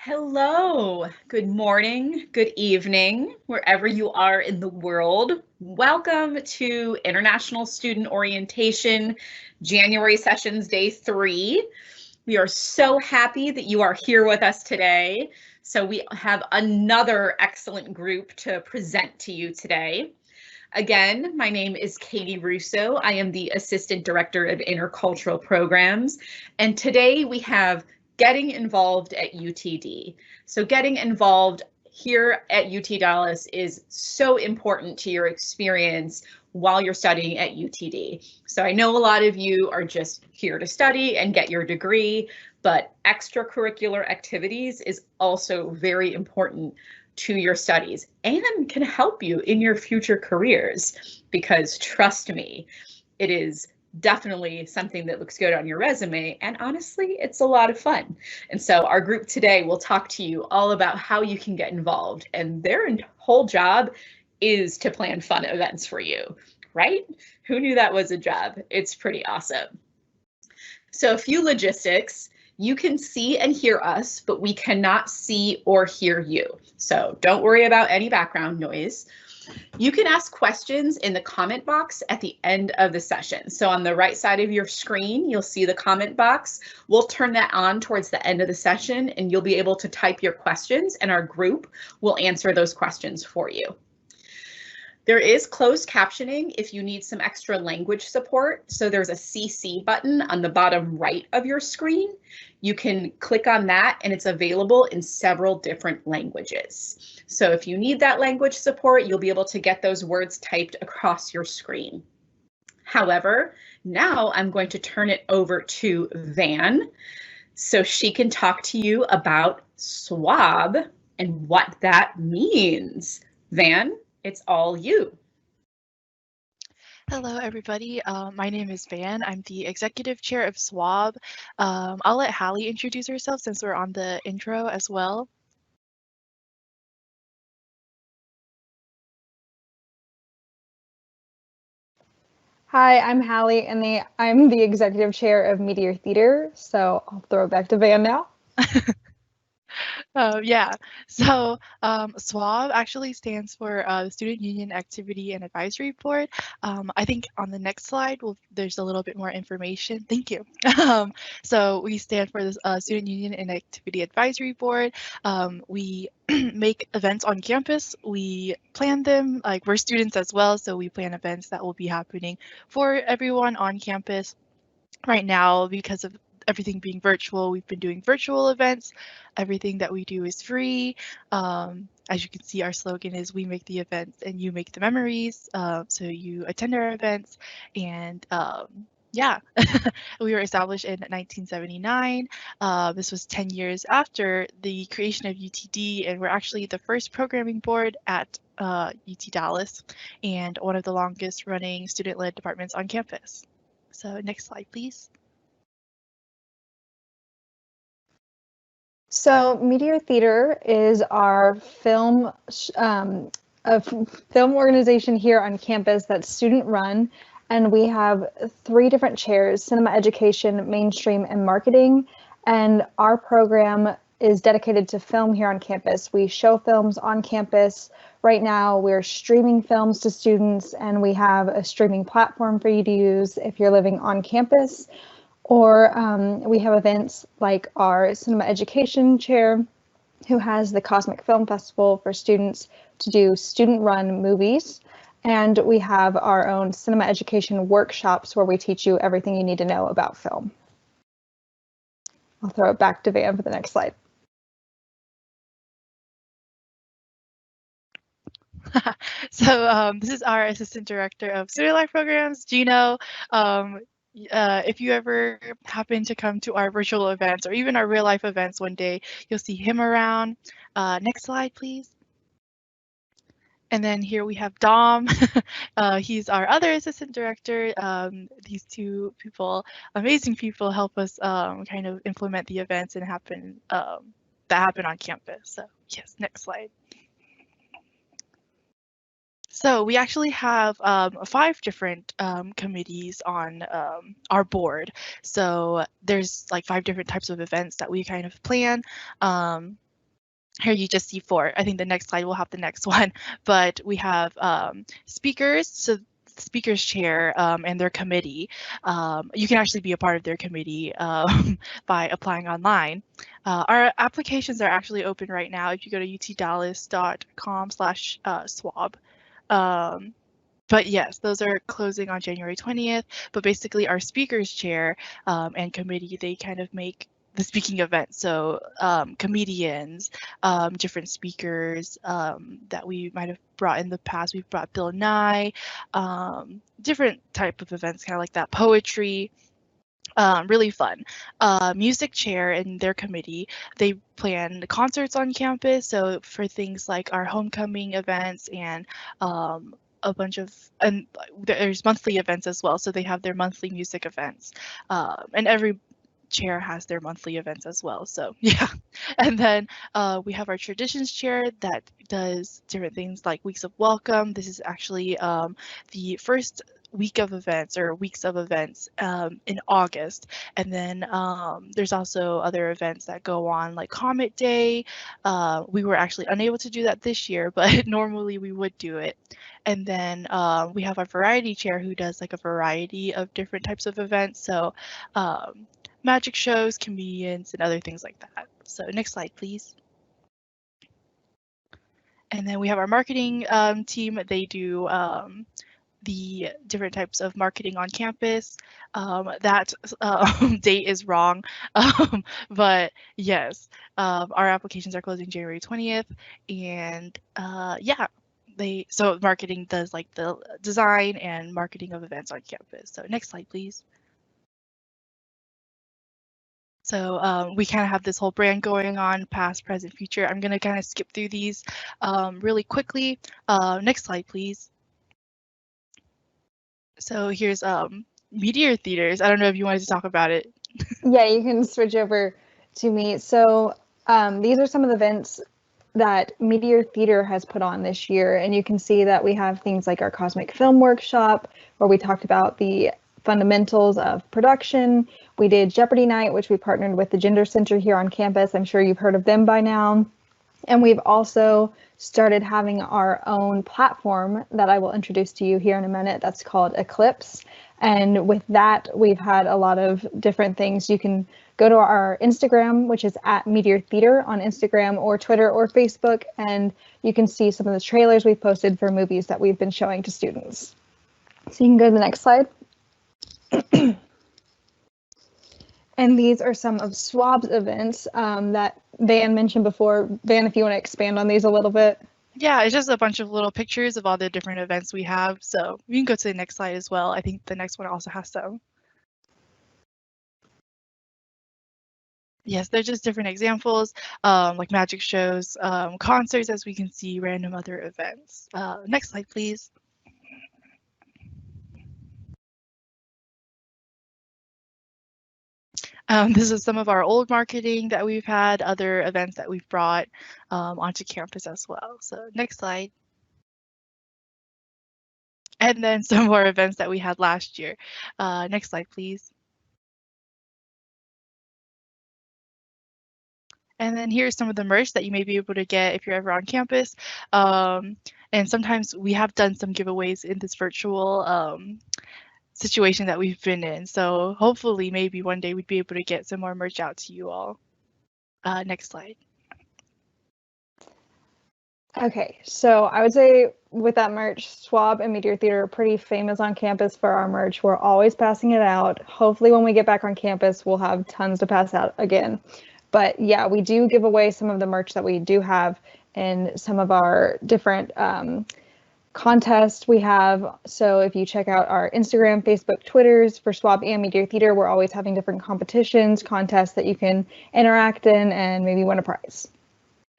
Hello, good morning, good evening, wherever you are in the world. Welcome to International Student Orientation, January Sessions Day 3. We are so happy that you are here with us today. So we have another excellent group to present to you today. Again, my name is Katie Russo. I am the Assistant Director of Intercultural Programs, and today we have getting involved at UTD. So getting involved here at UT Dallas is so important to your experience while you're studying at UTD. So I know a lot of you are just here to study and get your degree, but extracurricular activities is also very important to your studies and can help you in your future careers, because trust me, it is definitely something that looks good on your resume, and honestly, it's a lot of fun. And so our group today will talk to you all about how you can get involved, and their whole job is to plan fun events for you, right? Who knew that was a job? It's pretty awesome. So a few logistics. You can see and hear us, but we cannot see or hear you. So don't worry about any background noise. You can ask questions in the comment box at the end of the session. So on the right side of your screen, you'll see the comment box. We'll turn that on towards the end of the session, and you'll be able to type your questions, and our group will answer those questions for you. There is closed captioning if you need some extra language support. So there's a CC button on the bottom right of your screen. You can click on that and it's available in several different languages. So if you need that language support, you'll be able to get those words typed across your screen. However, now I'm going to turn it over to Van so she can talk to you about swab and what that means. Van, it's all you. Hello, everybody. My name is Van. I'm the executive chair of SWAB. I'll let Hallie introduce herself since we're on the intro as well. Hi, I'm Hallie, and I'm the executive chair of Meteor Theater, so I'll throw it back to Van now. Yeah, so SWAB actually stands for the Student Union Activity and Advisory Board. I think on the next slide, there's a little bit more information. Thank you. So we stand for the Student Union and Activity Advisory Board. We make events on campus. We plan them, like we're students as well, so we plan events that will be happening for everyone on campus. Right now, because of everything being virtual, we've been doing virtual events. Everything that we do is free. As you can see, our slogan is "We make the events and you make the memories." So you attend our events, and yeah, we were established in 1979. This was 10 years after the creation of UTD, and we're actually the first programming board at UT Dallas and one of the longest running student-led departments on campus. So next slide, please. So Meteor Theater is our film organization here on campus that's student run, and we have 3 different chairs: cinema education, mainstream, and marketing. And our program is dedicated to film here on campus. We show films on campus. Right now, we're streaming films to students, and we have a streaming platform for you to use if you're living on campus. Or we have events like our cinema education chair, who has the Cosmic Film Festival for students to do student-run movies. And we have our own cinema education workshops where we teach you everything you need to know about film. I'll throw it back to Van for the next slide. So this is our Assistant Director of Student Life Programs, Gino. If you ever happen to come to our virtual events or even our real life events one day, you'll see him around. Next slide, please. And then here we have Dom. He's our other assistant director. These 2 people, amazing people, help us kind of implement the events and that happen on campus. So yes, next slide. So we actually have 5 different committees on our board. So there's like 5 different types of events that we kind of plan. here you just see 4. I think the next slide will have the next one, but we have speakers. So speakers chair and their committee. You can actually be a part of their committee by applying online. Our applications are actually open right now if you go to utdallas.com/swab. But yes, those are closing on January 20th. But basically, our speakers chair and committee, they kind of make the speaking event. So comedians, different speakers that we might have brought in the past. We've brought Bill Nye, different type of events, kind of like that, poetry. Really fun. Music chair and their committee, they plan concerts on campus. So for things like our homecoming events and a bunch of, and there's monthly events as well. So they have their monthly music events, and every chair has their monthly events as well. So yeah, and then we have our traditions chair that does different things like weeks of welcome. This is actually the first week of events or weeks of events in August, and then there's also other events that go on like Comet Day. We were actually unable to do that this year, but normally we would do it. And then we have our variety chair who does like a variety of different types of events. So magic shows, comedians, and other things like that. So next slide, please. And then we have our marketing team. They do the different types of marketing on campus. That date is wrong, but yes, our applications are closing January 20th, and yeah, so marketing does like the design and marketing of events on campus. So next slide, please. So we kind of have this whole brand going on, past, present, future. I'm going to kind of skip through these really quickly. Next slide, please. So here's Meteor Theaters. I don't know if you wanted to talk about it. Yeah, you can switch over to me. So these are some of the events that Meteor Theater has put on this year. And you can see that we have things like our Cosmic Film Workshop, where we talked about the fundamentals of production. We did Jeopardy Night, which we partnered with the Gender Center here on campus. I'm sure you've heard of them by now. And we've also started having our own platform that I will introduce to you here in a minute. That's called Eclipse. And with that, we've had a lot of different things. You can go to our Instagram, which is at Meteor Theater on Instagram or Twitter or Facebook, and you can see some of the trailers we've posted for movies that we've been showing to students. So you can go to the next slide. And these are some of SWAB's events that Van mentioned before. Van, if you want to expand on these a little bit. Yeah, it's just a bunch of little pictures of all the different events we have. So we can go to the next slide as well. I think the next one also has some. Yes, they're just different examples, like magic shows, concerts, as we can see, random other events. Next slide, please. This is some of our old marketing that we've had, other events that we've brought onto campus as well. So next slide. And then some more events that we had last year. Next slide, please. And then here's some of the merch that you may be able to get if you're ever on campus. And sometimes we have done some giveaways in this virtual situation that we've been in. So hopefully maybe one day we'd be able to get some more merch out to you all. Next slide. Okay, so I would say with that merch, SWAB and Meteor Theater are pretty famous on campus for our merch. We're always passing it out. Hopefully when we get back on campus, we'll have tons to pass out again. But yeah, we do give away some of the merch that we do have in some of our different contests we have. So if you check out our Instagram, Facebook, Twitters for SWAB and Meteor Theater, we're always having different competitions, contests that you can interact in and maybe win a prize.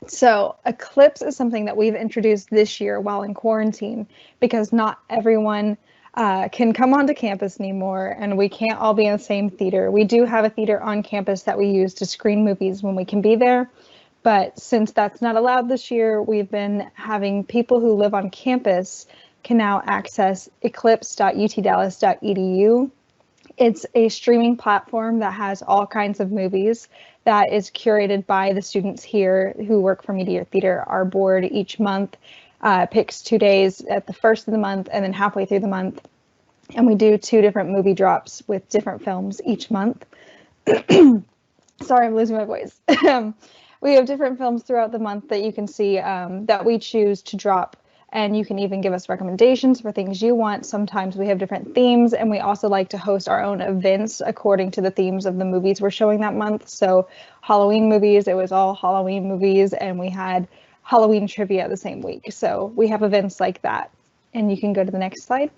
So Eclipse is something that we've introduced this year while in quarantine, because not everyone can come onto campus anymore, and we can't all be in the same theater. We do have a theater on campus that we use to screen movies when we can be there, but since that's not allowed this year, we've been having people who live on campus can now access eclipse.utdallas.edu. It's a streaming platform that has all kinds of movies that is curated by the students here who work for Meteor Theater. Our board each month picks 2 days at the first of the month and then halfway through the month. And we do 2 different movie drops with different films each month. Sorry, I'm losing my voice. We have different films throughout the month that you can see that we choose to drop, and you can even give us recommendations for things you want. Sometimes we have different themes, and we also like to host our own events according to the themes of the movies we're showing that month. So Halloween movies, it was all Halloween movies, and we had Halloween trivia the same week. So we have events like that. And you can go to the next slide.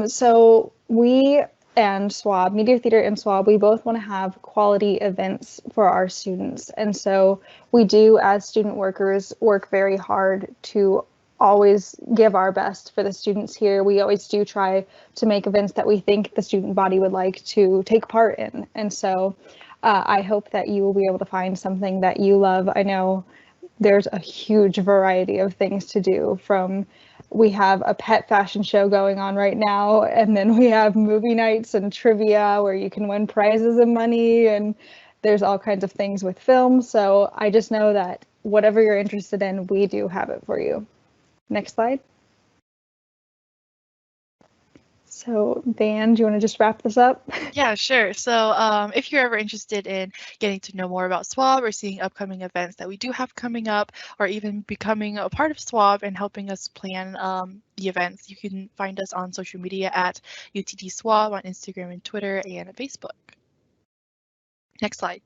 So we and SWAB, Meteor Theater and SWAB, we both want to have quality events for our students. And so we do, as student workers, work very hard to always give our best for the students here. We always do try to make events that we think the student body would like to take part in. And so I hope that you will be able to find something that you love. I know there's a huge variety of things to do, from we have a pet fashion show going on right now, and then we have movie nights and trivia where you can win prizes and money, and there's all kinds of things with film. So I just know that whatever you're interested in, we do have it for you. Next slide. So Dan, do you want to just wrap this up? Yeah, sure. So if you're ever interested in getting to know more about SWAB or seeing upcoming events that we do have coming up, or even becoming a part of SWAB and helping us plan the events, you can find us on social media at UTD SWAB on Instagram and Twitter and Facebook. Next slide.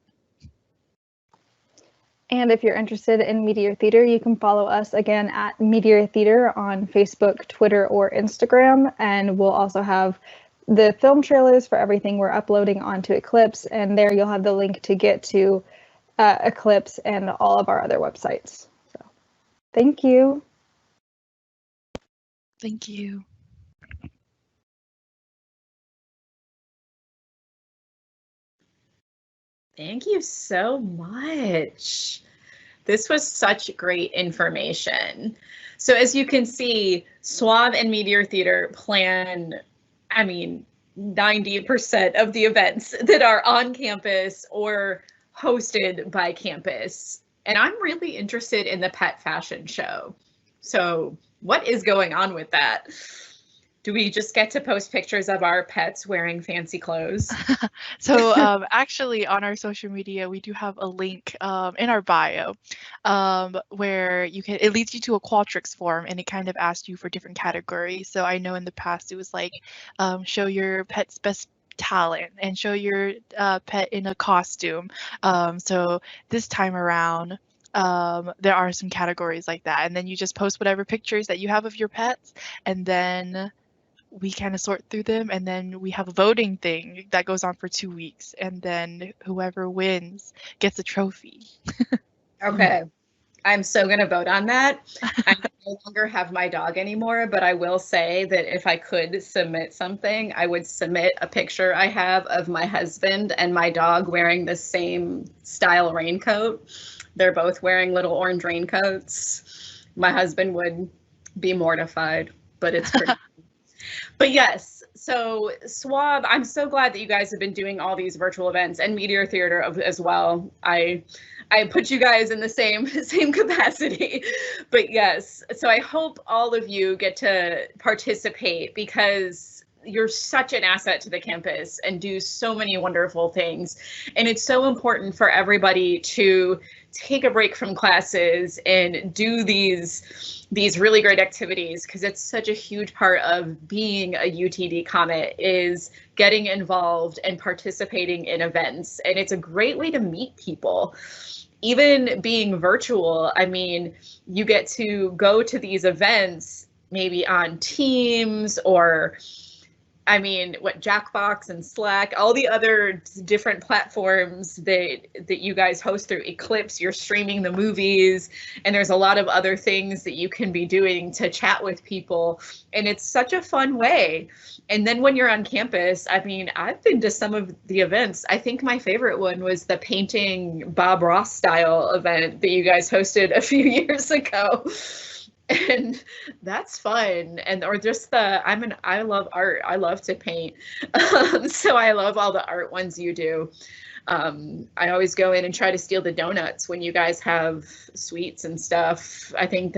And if you're interested in Meteor Theater, you can follow us again at Meteor Theater on Facebook, Twitter, or Instagram. And we'll also have the film trailers for everything we're uploading onto Eclipse. And there you'll have the link to get to Eclipse and all of our other websites. So thank you. Thank you. Thank you so much. This was such great information. So as you can see, SWAB and Meteor Theater plan, 90% of the events that are on campus or hosted by campus. And I'm really interested in the pet fashion show. So what is going on with that? Do we just get to post pictures of our pets wearing fancy clothes? So actually on our social media, we do have a link in our bio where it leads you to a Qualtrics form, and it kind of asks you for different categories. So I know in the past it was like show your pet's best talent and show your pet in a costume. So this time around, there are some categories like that, and then you just post whatever pictures that you have of your pets, and then we kind of sort through them, and then we have a voting thing that goes on for 2 weeks, and then whoever wins gets a trophy. Okay. I'm so going to vote on that. I no longer have my dog anymore, but I will say that if I could submit something, I would submit a picture I have of my husband and my dog wearing the same style raincoat. They're both wearing little orange raincoats. My husband would be mortified, but it's pretty. But yes, so SWAB, I'm so glad that you guys have been doing all these virtual events, and Meteor Theater as well. I put you guys in the same capacity. But yes, so I hope all of you get to participate, because you're such an asset to the campus and do so many wonderful things. And it's so important for everybody to take a break from classes and do these really great activities, because it's such a huge part of being a UTD Comet is getting involved and participating in events. And it's a great way to meet people. Even being virtual, you get to go to these events maybe on Teams or Jackbox and Slack, all the other different platforms that you guys host through Eclipse. You're streaming the movies, and there's a lot of other things that you can be doing to chat with people, and it's such a fun way. And then when you're on campus, I've been to some of the events. I think my favorite one was the painting Bob Ross style event that you guys hosted a few years ago. And that's fun. And or just I love art. I love to paint. So I love all the art ones you do. I always go in and try to steal the donuts when you guys have sweets and stuff. I think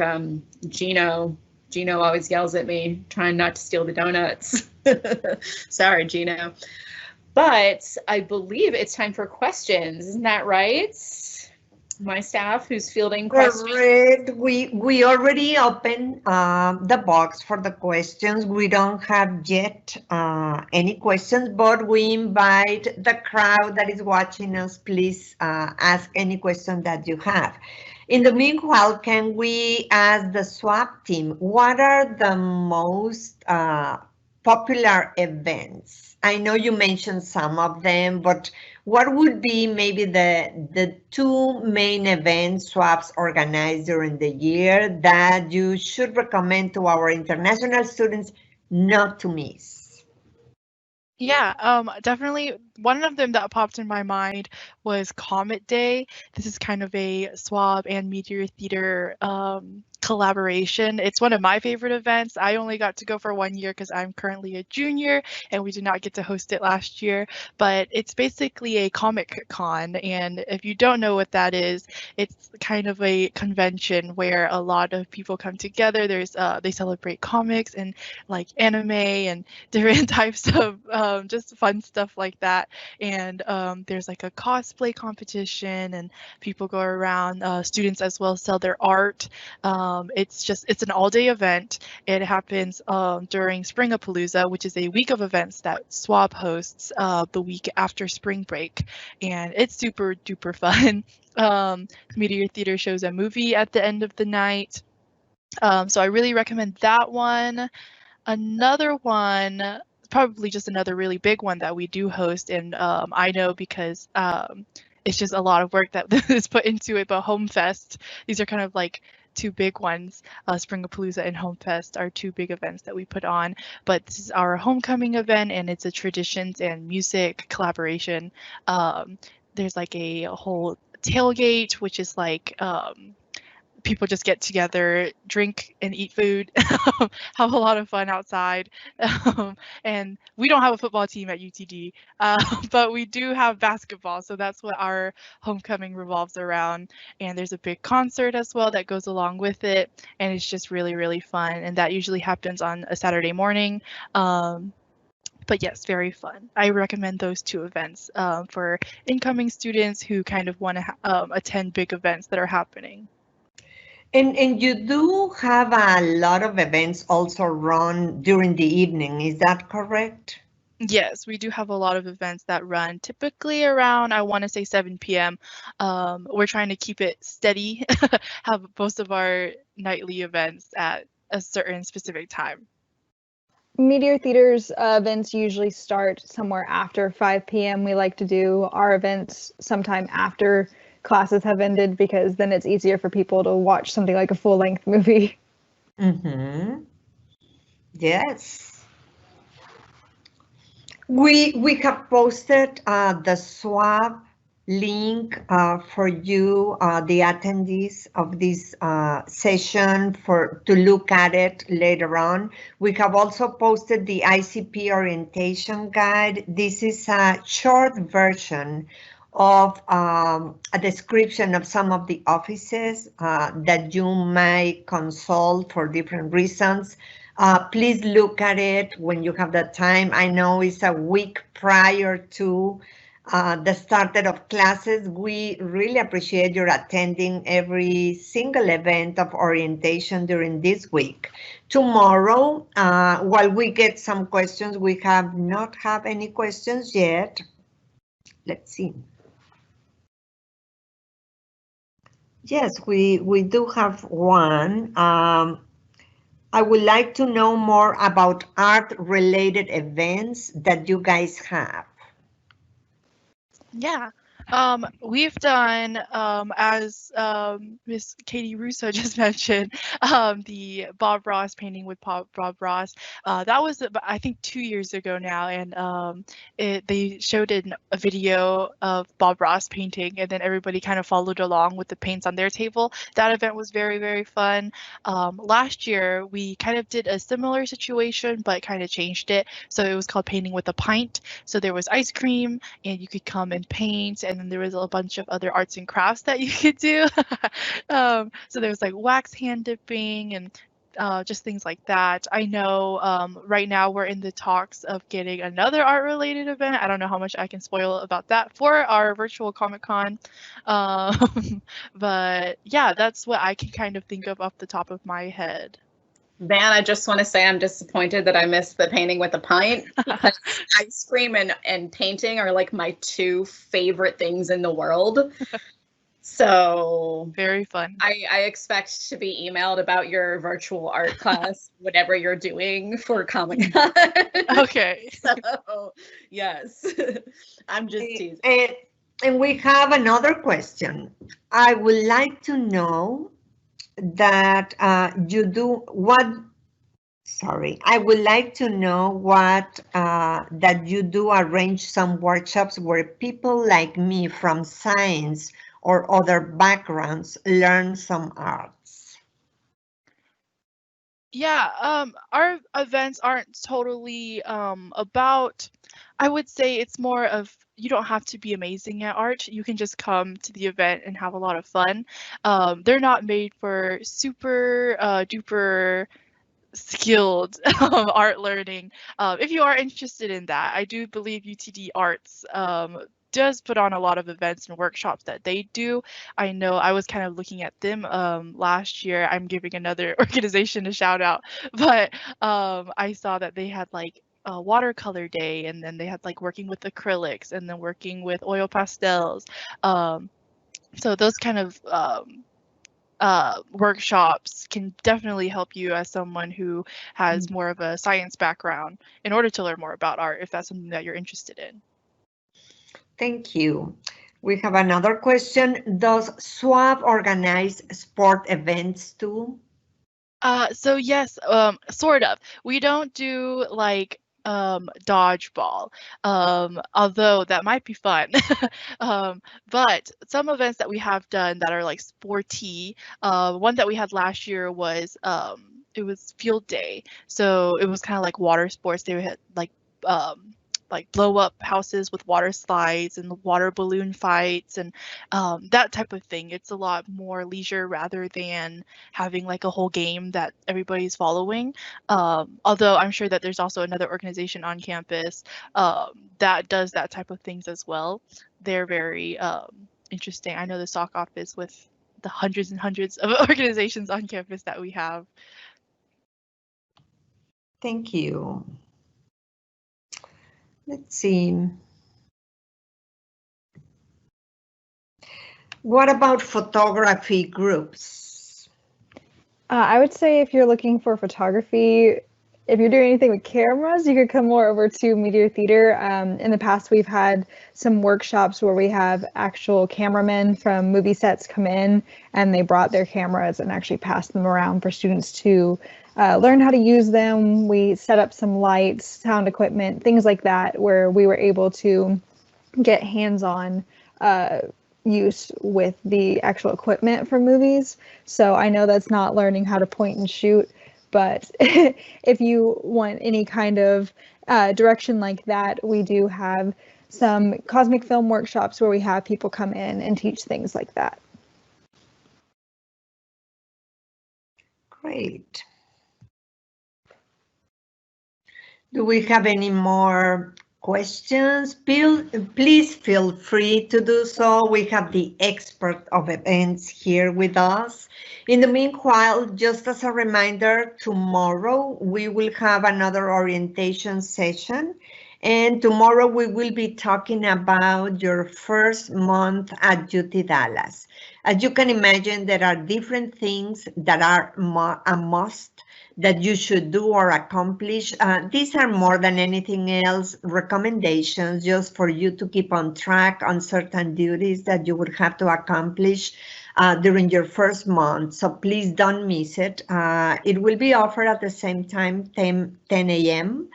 Gino always yells at me trying not to steal the donuts. Sorry, Gino. But I believe it's time for questions. Isn't that right? My staff who's fielding questions. Correct. We already opened the box for the questions. We don't have yet any questions, but we invite the crowd that is watching us, please ask any question that you have. In the meanwhile, can we ask the SWAP team, what are the most popular events? I know you mentioned some of them, but what would be maybe the two main events SWAPs organize during the year that you should recommend to our international students not to miss? Yeah, definitely one of them that popped in my mind was Comet Day. This is kind of a SWAB and Meteor Theater collaboration. It's one of my favorite events. I only got to go for 1 year because I'm currently a junior and we did not get to host it last year, but it's basically a comic con. And if you don't know what that is, it's kind of a convention where a lot of people come together. There's they celebrate comics and like anime and different types of just fun stuff like that. And there's like a cosplay competition and people go around, students as well sell their art. It's an all-day event. It happens during Springapalooza, which is a week of events that SWAB hosts the week after spring break, and it's super duper fun. Meteor Theater shows a movie at the end of the night, so I really recommend that one. Another one, probably just another really big one that we do host, and I know because it's just a lot of work that is put into it, but Homefest, these are kind of like two big ones. Springapalooza and Homefest are two big events that we put on, but this is our homecoming event and it's a traditions and music collaboration. There's like a whole tailgate, which is like people just get together, drink and eat food, have a lot of fun outside. And we don't have a football team at UTD, but we do have basketball. So that's what our homecoming revolves around. And there's a big concert as well that goes along with it. And it's just really, really fun. And that usually happens on a Saturday morning. But yes, very fun. I recommend those two events for incoming students who kind of want to attend big events that are happening. And you do have a lot of events also run during the evening, is that correct? Yes, we do have a lot of events that run typically around, I want to say 7 p.m. We're trying to keep it steady, have most of our nightly events at a certain specific time. Meteor Theater's events usually start somewhere after 5 p.m. We like to do our events sometime after classes have ended because then it's easier for people to watch something like a full-length movie. Mm-hmm. Yes. We have posted the SWAB link for you, the attendees of this session, to look at it later on. We have also posted the ICP Orientation Guide. This is a short version of a description of some of the offices that you might consult for different reasons. Please look at it when you have the time. I know it's a week prior to the start of classes. We really appreciate your attending every single event of orientation during this week. Tomorrow, while we get some questions, we have not have any questions yet. Let's see. Yes, we do have one. I would like to know more about art-related events that you guys have. Yeah, We've done, as Miss Katie Russo just mentioned, the Bob Ross painting with Bob Ross. That was, I think, 2 years ago now, and they showed a video of Bob Ross painting, and then everybody kind of followed along with the paints on their table. That event was very, very fun. Last year, we kind of did a similar situation, but kind of changed it. So it was called Painting with a Pint. So there was ice cream, and you could come and paint, and then there was a bunch of other arts and crafts that you could do. So there was like wax hand dipping and just things like that. I know right now we're in the talks of getting another art related event. I don't know how much I can spoil about that for our virtual Comic-Con. But yeah, that's what I can kind of think of off the top of my head. Van, I just want to say I'm disappointed that I missed the painting with a pint. Because ice cream and painting are like my two favorite things in the world. So very fun. I expect to be emailed about your virtual art class, whatever you're doing for Comic-Con. Okay. So yes, I'm just teasing. And we have another question. I would like to know that you do what, sorry, I would like to know what, that you do arrange some workshops where people like me from science or other backgrounds learn some arts. Yeah, our events aren't totally about, I would say it's more of, you don't have to be amazing at art. You can just come to the event and have a lot of fun. They're not made for super duper skilled art learning. If you are interested in that, I do believe UTD Arts does put on a lot of events and workshops that they do. I know I was kind of looking at them last year. I'm giving another organization a shout out, but I saw that they had like a watercolor day, and then they had like working with acrylics, and then working with oil pastels. So those kind of workshops can definitely help you as someone who has more of a science background in order to learn more about art, if that's something that you're interested in. Thank you. We have another question. Does SWAB organize sport events too? So yes, sort of. We don't do like dodgeball, although that might be fun. But some events that we have done that are like sporty, one that we had last year was it was field day. So it was kind of like water sports. They had like blow up houses with water slides and water balloon fights and that type of thing. It's a lot more leisure rather than having like a whole game that everybody's following. Although I'm sure that there's also another organization on campus that does that type of things as well. They're very interesting. I know the SOC office with the hundreds and hundreds of organizations on campus that we have. Thank you. Let's see. What about photography groups? I would say if you're looking for photography, if you're doing anything with cameras, you could come more over to Meteor Theater. In the past, we've had some workshops where we have actual cameramen from movie sets come in, and they brought their cameras and actually passed them around for students to learn how to use them. We set up some lights, sound equipment, things like that, where we were able to get hands-on use with the actual equipment for movies. So I know that's not learning how to point and shoot, but if you want any kind of direction like that, we do have some cosmic film workshops where we have people come in and teach things like that. Great. Do we have any more questions? Please feel free to do so. We have the expert of events here with us. In the meanwhile, just as a reminder, tomorrow we will have another orientation session, And tomorrow we will be talking about your first month at UT Dallas. As you can imagine, there are different things that are a must that you should do or accomplish. These are more than anything else recommendations just for you to keep on track on certain duties that you would have to accomplish during your first month. So please don't miss it. It will be offered at the same time, 10 a.m.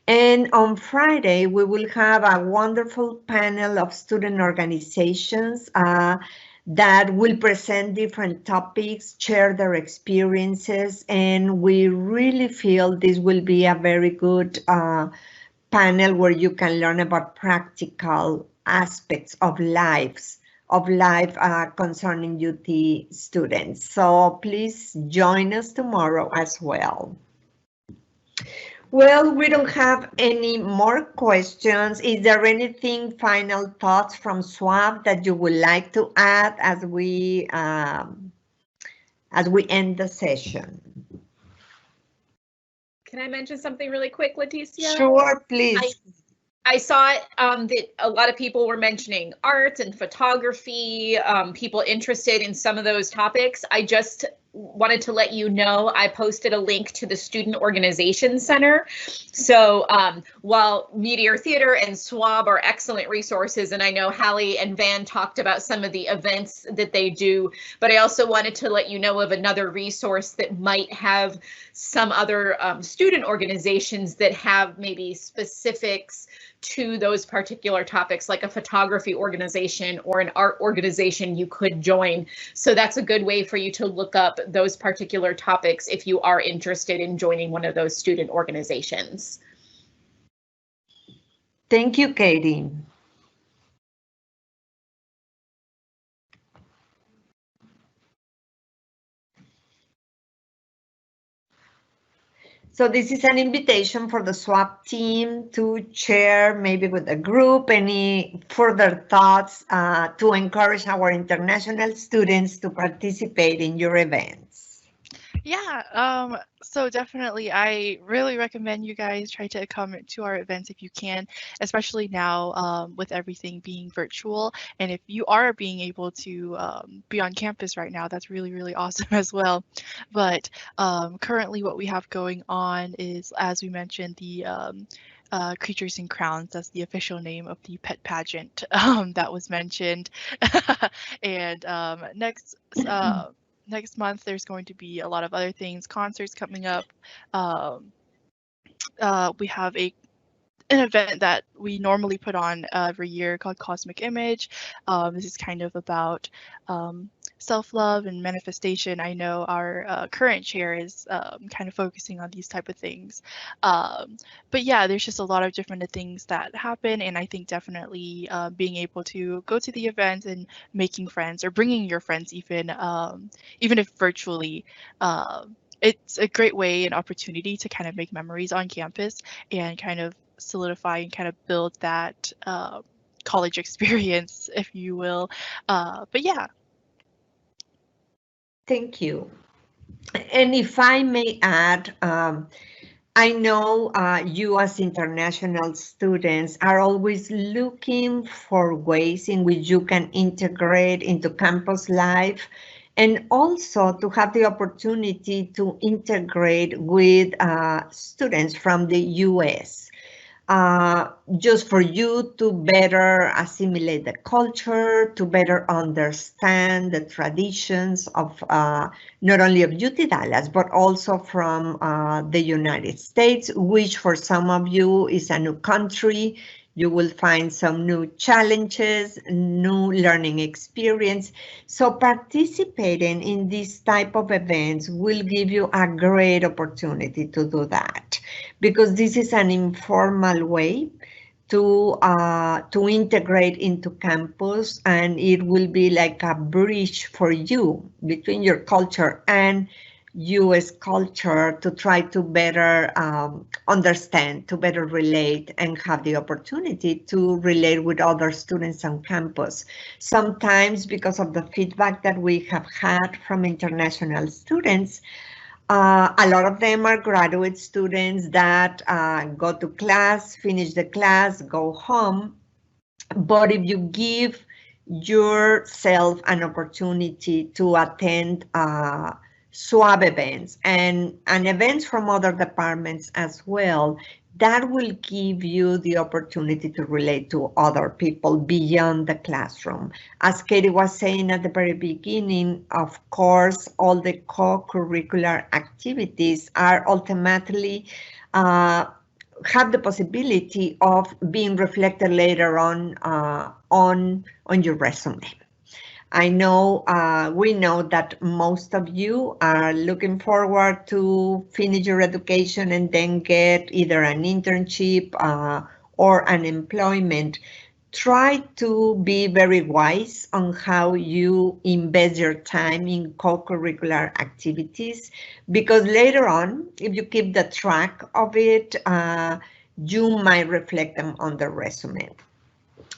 And on Friday, we will have a wonderful panel of student organizations that will present different topics, share their experiences, and we really feel this will be a very good panel where you can learn about practical aspects of life concerning UT students. So please join us tomorrow as well. Well, we don't have any more questions. Is there anything, final thoughts from SWAB that you would like to add as we end the session? Can I mention something really quick, Leticia? Sure, please. I saw that a lot of people were mentioning art and photography, people interested in some of those topics. I just wanted to let you know I posted a link to the Student Organization Center. So while Meteor Theater and SWAB are excellent resources, and I know Hallie and Van talked about some of the events that they do, but I also wanted to let you know of another resource that might have some other student organizations that have maybe specifics to those particular topics, like a photography organization or an art organization you could join. So that's a good way for you to look up those particular topics if you are interested in joining one of those student organizations. Thank you, Katie. So this is an invitation for the SWAP team to share maybe with the group any further thoughts to encourage our international students to participate in your events. Yeah, so definitely I really recommend you guys try to come to our events if you can, especially now with everything being virtual. And if you are being able to be on campus right now, that's really, really awesome as well. But currently what we have going on is, as we mentioned, the Creatures and Crowns. That's the official name of the pet pageant that was mentioned. And next month, there's going to be a lot of other things, concerts coming up. We have an event that we normally put on every year called Cosmic Image. This is kind of about self-love and manifestation. I know our current chair is kind of focusing on these type of things. But yeah, there's just a lot of different things that happen, and I think definitely being able to go to the event and making friends or bringing your friends even if virtually, it's a great way and opportunity to kind of make memories on campus and kind of solidify and kind of build that college experience, if you will. But yeah. Thank you. And if I may add, I know you as international students are always looking for ways in which you can integrate into campus life, and also to have the opportunity to integrate with students from the US. Just for you to better assimilate the culture, to better understand the traditions of not only of UT Dallas, but also from the United States, which for some of you is a new country. You will find some new challenges, new learning experience. So participating in this type of events will give you a great opportunity to do that, because this is an informal way to integrate into campus, and it will be like a bridge for you between your culture and US culture to try to better understand, to better relate, and have the opportunity to relate with other students on campus. Sometimes, because of the feedback that we have had from international students, A lot of them are graduate students that go to class, finish the class, go home. But if you give yourself an opportunity to attend SWAB events and events from other departments as well, that will give you the opportunity to relate to other people beyond the classroom. As Katie was saying at the very beginning, of course, all the co-curricular activities are ultimately have the possibility of being reflected later on your resume. I know we know that most of you are looking forward to finish your education and then get either an internship or an employment. Try to be very wise on how you invest your time in co-curricular activities, because later on, if you keep the track of it, you might reflect them on the resume.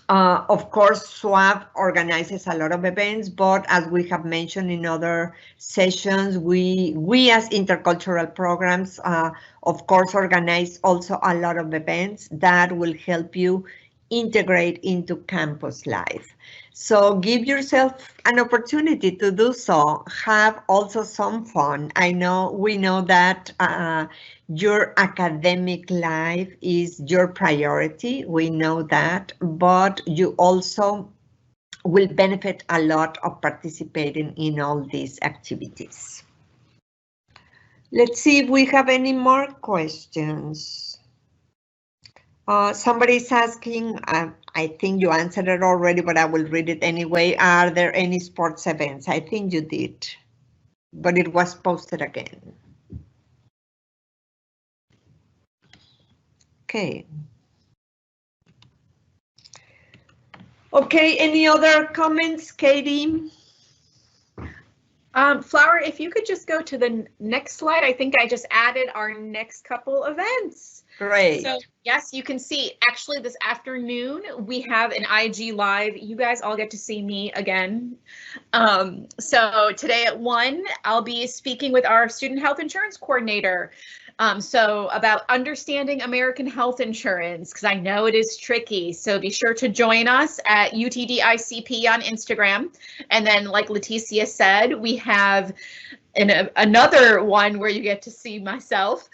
Of course, SWAB organizes a lot of events, but as we have mentioned in other sessions, we as intercultural programs, of course, organize also a lot of events that will help you integrate into campus life. So give yourself an opportunity to do so. Have also some fun. We know that your academic life is your priority. We know that, but you also will benefit a lot of participating in all these activities. Let's see if we have any more questions. Somebody's asking, I think you answered it already, but I will read it anyway. Are there any sports events? I think you did, but it was posted again. Okay. Okay, any other comments, Katie? Flower, if you could just go to the next slide. I think I just added our next couple events. Great. So yes, you can see actually this afternoon we have an IG live. You guys all get to see me again. So today at 1, I'll be speaking with our student health insurance coordinator. So about understanding American health insurance, because I know it is tricky. So be sure to join us at UTD ICP on Instagram. And then like Leticia said, we have another one where you get to see myself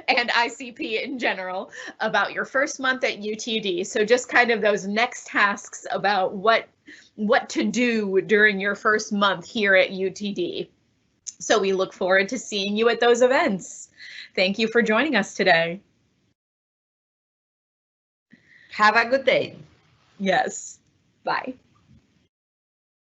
and ICP in general about your first month at UTD. So just kind of those next tasks about what to do during your first month here at UTD. So we look forward to seeing you at those events. Thank you for joining us today. Have a good day. Yes. Bye.